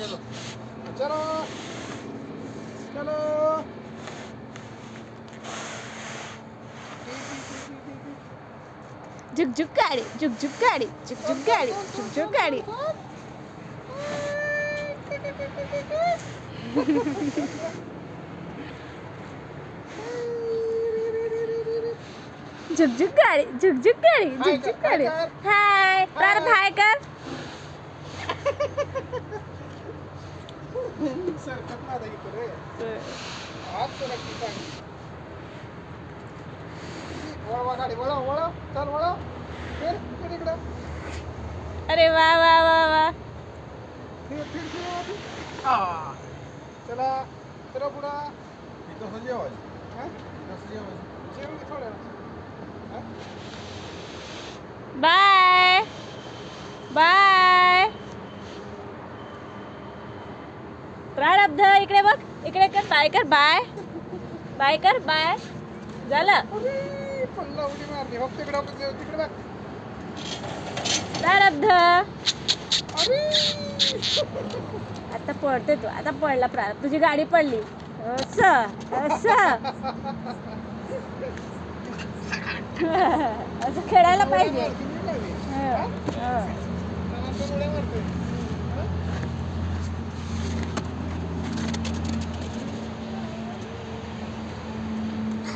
चलो चलो चलो झुक गाडी झुक गाडी झुक गाडी झुक गाडी झुक गाडी झुक गाडी झुक गाडी हाय प्रारब्ध हाय कर सरकत नाही इकडे हात सरकती चांगली वळवा गाडी वळव वळव चल वळव फिर फिर इकडं अरे वा वा वा वा फिर फिर फिर चला चला पुढा इथं जेवायचं हा कसं जेवायचं जेवण घे थोड्या हा बाय बाय प्रारब्ध इकडे बघ इकडे कर बाय कर बाय बाय कर बाय झालं अरे पल्ला उडी मारली हो तिकडे तिकडे बघ प्रारब्ध अरे आता पडते तू आता पडला प्रारब्ध तुझी गाडी पडली असं असं असं खेळायला पाहिजे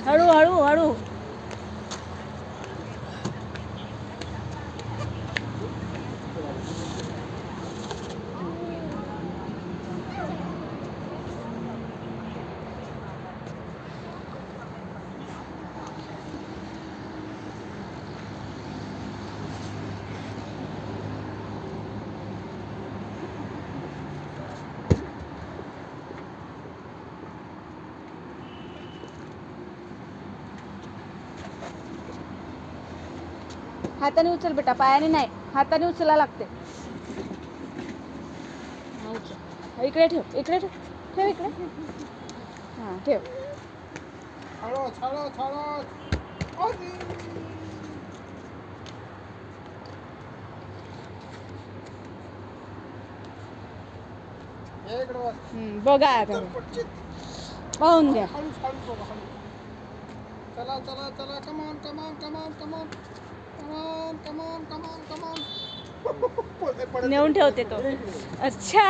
हळू हळू हळू हाताने उचल बेटा पायाने नाही हाताने उचलायला लागते हा, उचल. इकडे ठेव इकडे ठेव ठेव इकडे हां ठेव छाडो छाडो छाडो अरे ये इकडे बस बघा आता पटचित पाहून घ्या हळू हळू बघा हळू चला चला चला कमान कमान कमान कमान कमान कमान कमान कमान पडत नेऊन ठेवते तो अच्छा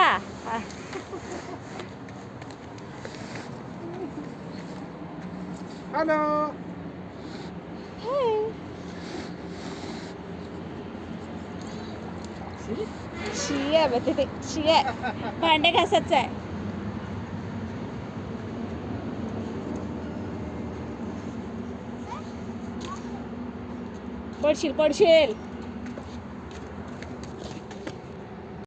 हा. हॅलो शी आहे बघ ते शी आहे भांडे घासायचं आहे पडशील पडशील